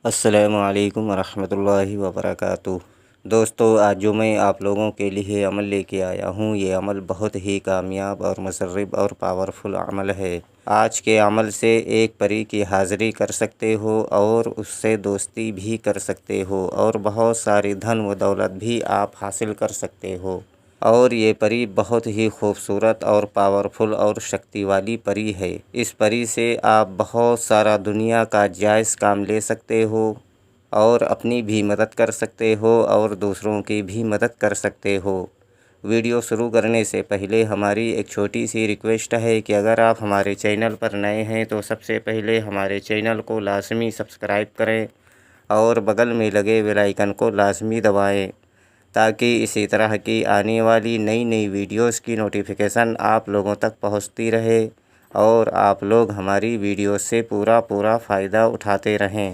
السلام علیکم ورحمۃ اللہ وبرکاتہ۔ دوستو، آج جو میں آپ لوگوں کے لیے عمل لے کے آیا ہوں، یہ عمل بہت ہی کامیاب اور مسرب اور پاورفل عمل ہے۔ آج کے عمل سے ایک پری کی حاضری کر سکتے ہو اور اس سے دوستی بھی کر سکتے ہو اور بہت ساری دھن و دولت بھی آپ حاصل کر سکتے ہو۔ اور یہ پری بہت ہی خوبصورت اور پاورفل اور شکتی والی پری ہے۔ اس پری سے آپ بہت سارا دنیا کا جائز کام لے سکتے ہو اور اپنی بھی مدد کر سکتے ہو اور دوسروں کی بھی مدد کر سکتے ہو۔ ویڈیو شروع کرنے سے پہلے ہماری ایک چھوٹی سی ریکویسٹ ہے کہ اگر آپ ہمارے چینل پر نئے ہیں تو سب سے پہلے ہمارے چینل کو لازمی سبسکرائب کریں اور بغل میں لگے بیل آئیکن کو لازمی دبائیں تاکہ اسی طرح کی آنے والی نئی ویڈیوز کی نوٹیفیکیشن آپ لوگوں تک پہنچتی رہے اور آپ لوگ ہماری ویڈیو سے پورا فائدہ اٹھاتے رہیں۔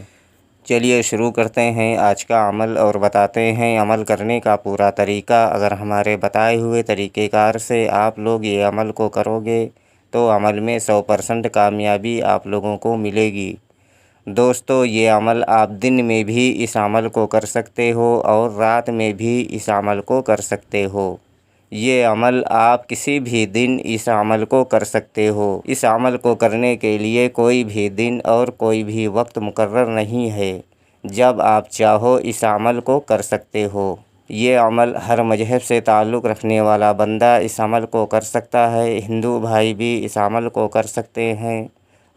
چلیے شروع کرتے ہیں آج کا عمل اور بتاتے ہیں عمل کرنے کا پورا طریقہ۔ اگر ہمارے بتائے ہوئے طریقہ کار سے آپ لوگ یہ عمل کو کرو گے تو عمل میں 100% کامیابی آپ لوگوں کو ملے گی۔ دوستو، یہ عمل آپ دن میں بھی اس عمل کو کر سکتے ہو اور رات میں بھی اس عمل کو کر سکتے ہو۔ یہ عمل آپ کسی بھی دن اس عمل کو کر سکتے ہو۔ اس عمل کو کرنے کے لیے کوئی بھی دن اور کوئی بھی وقت مقرر نہیں ہے، جب آپ چاہو اس عمل کو کر سکتے ہو۔ یہ عمل ہر مذہب سے تعلق رکھنے والا بندہ اس عمل کو کر سکتا ہے۔ ہندو بھائی بھی اس عمل کو کر سکتے ہیں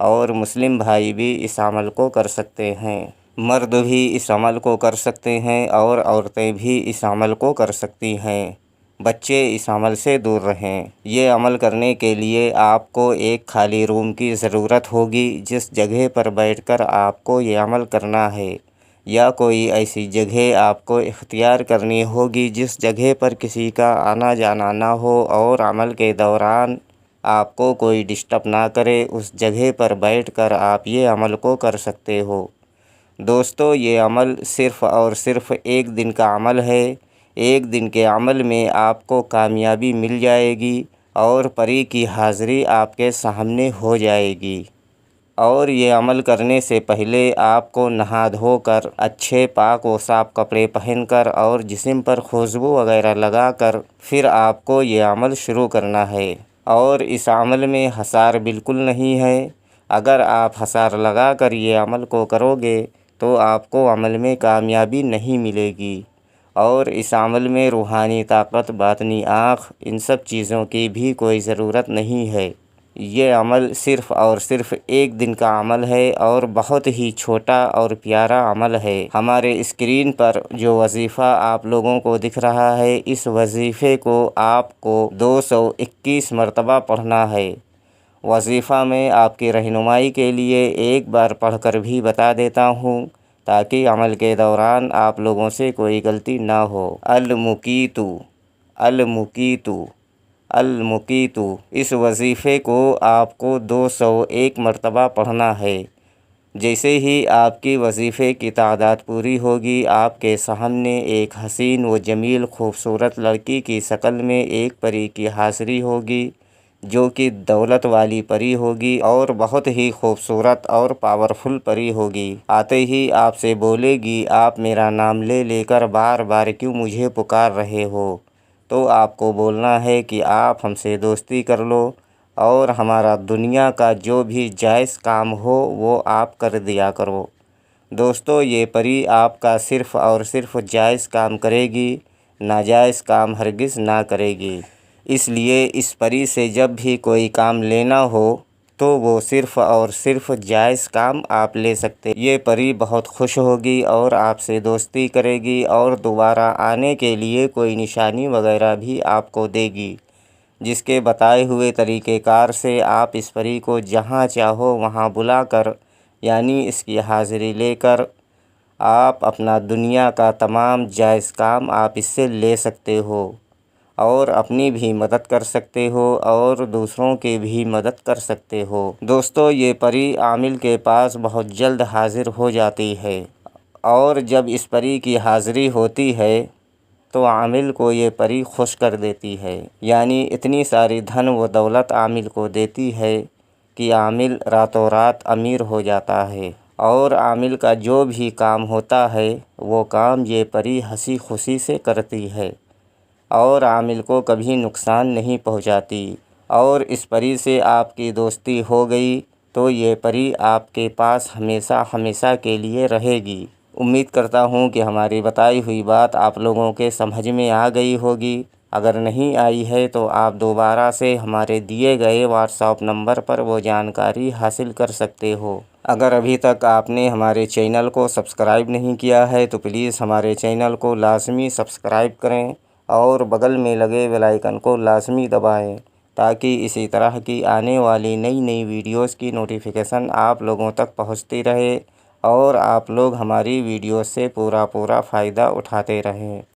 اور مسلم بھائی بھی اس عمل کو کر سکتے ہیں۔ مرد بھی اس عمل کو کر سکتے ہیں اور عورتیں بھی اس عمل کو کر سکتی ہیں۔ بچے اس عمل سے دور رہیں۔ یہ عمل کرنے کے لیے آپ کو ایک خالی روم کی ضرورت ہوگی جس جگہ پر بیٹھ کر آپ کو یہ عمل کرنا ہے، یا کوئی ایسی جگہ آپ کو اختیار کرنی ہوگی جس جگہ پر کسی کا آنا جانا نہ ہو اور عمل کے دوران آپ کو کوئی ڈسٹرب نہ کرے۔ اس جگہ پر بیٹھ کر آپ یہ عمل کو کر سکتے ہو۔ دوستو، یہ عمل صرف اور صرف ایک دن کا عمل ہے۔ ایک دن کے عمل میں آپ کو کامیابی مل جائے گی اور پری کی حاضری آپ کے سامنے ہو جائے گی۔ اور یہ عمل کرنے سے پہلے آپ کو نہا دھو کر اچھے پاک و صاف کپڑے پہن کر اور جسم پر خوشبو وغیرہ لگا کر پھر آپ کو یہ عمل شروع کرنا ہے۔ اور اس عمل میں حصار بالکل نہیں ہے۔ اگر آپ حصار لگا کر یہ عمل کو کرو گے تو آپ کو عمل میں کامیابی نہیں ملے گی۔ اور اس عمل میں روحانی طاقت، باطنی آنکھ، ان سب چیزوں کی بھی کوئی ضرورت نہیں ہے۔ یہ عمل صرف اور صرف ایک دن کا عمل ہے اور بہت ہی چھوٹا اور پیارا عمل ہے۔ ہمارے اسکرین پر جو وظیفہ آپ لوگوں کو دکھ رہا ہے، اس وظیفے کو آپ کو 221 مرتبہ پڑھنا ہے۔ وظیفہ میں آپ کی رہنمائی کے لیے ایک بار پڑھ کر بھی بتا دیتا ہوں تاکہ عمل کے دوران آپ لوگوں سے کوئی غلطی نہ ہو۔ المقیتُ المقیتُ المقیتُ، اس وظیفے کو آپ کو 201 مرتبہ پڑھنا ہے۔ جیسے ہی آپ کی وظیفے کی تعداد پوری ہوگی، آپ کے سامنے ایک حسین و جمیل خوبصورت لڑکی کی شکل میں ایک پری کی حاضری ہوگی جو کہ دولت والی پری ہوگی اور بہت ہی خوبصورت اور پاورفل پری ہوگی۔ آتے ہی آپ سے بولے گی، آپ میرا نام لے لے کر بار بار کیوں مجھے پکار رہے ہو؟ تو آپ کو بولنا ہے کہ آپ ہم سے دوستی کر لو اور ہمارا دنیا کا جو بھی جائز کام ہو وہ آپ کر دیا کرو۔ دوستو، یہ پری آپ کا صرف اور صرف جائز کام کرے گی، ناجائز کام ہرگز نہ کرے گی۔ اس لیے اس پری سے جب بھی کوئی کام لینا ہو تو وہ صرف اور صرف جائز کام آپ لے سکتے۔ یہ پری بہت خوش ہوگی اور آپ سے دوستی کرے گی اور دوبارہ آنے کے لیے کوئی نشانی وغیرہ بھی آپ کو دے گی، جس کے بتائے ہوئے طریقہ کار سے آپ اس پری کو جہاں چاہو وہاں بلا کر، یعنی اس کی حاضری لے کر آپ اپنا دنیا کا تمام جائز کام آپ اس سے لے سکتے ہو اور اپنی بھی مدد کر سکتے ہو اور دوسروں کی بھی مدد کر سکتے ہو۔ دوستو، یہ پری عامل کے پاس بہت جلد حاضر ہو جاتی ہے اور جب اس پری کی حاضری ہوتی ہے تو عامل کو یہ پری خوش کر دیتی ہے، یعنی اتنی ساری دھن و دولت عامل کو دیتی ہے کہ عامل راتوں رات امیر ہو جاتا ہے۔ اور عامل کا جو بھی کام ہوتا ہے وہ کام یہ پری ہنسی خوشی سے کرتی ہے اور عامل کو کبھی نقصان نہیں پہنچاتی۔ اور اس پری سے آپ کی دوستی ہو گئی تو یہ پری آپ کے پاس ہمیشہ ہمیشہ کے لیے رہے گی۔ امید کرتا ہوں کہ ہماری بتائی ہوئی بات آپ لوگوں کے سمجھ میں آ گئی ہوگی۔ اگر نہیں آئی ہے تو آپ دوبارہ سے ہمارے دیے گئے واٹس ایپ نمبر پر وہ جانکاری حاصل کر سکتے ہو۔ اگر ابھی تک آپ نے ہمارے چینل کو سبسکرائب نہیں کیا ہے تو پلیز ہمارے چینل کو لازمی سبسکرائب کریں اور بغل میں لگے بیل آئیکن کو لازمی دبائیں تاکہ اسی طرح کی آنے والی نئی ویڈیوز کی نوٹیفیکیشن آپ لوگوں تک پہنچتی رہے اور آپ لوگ ہماری ویڈیوز سے پورا فائدہ اٹھاتے رہیں۔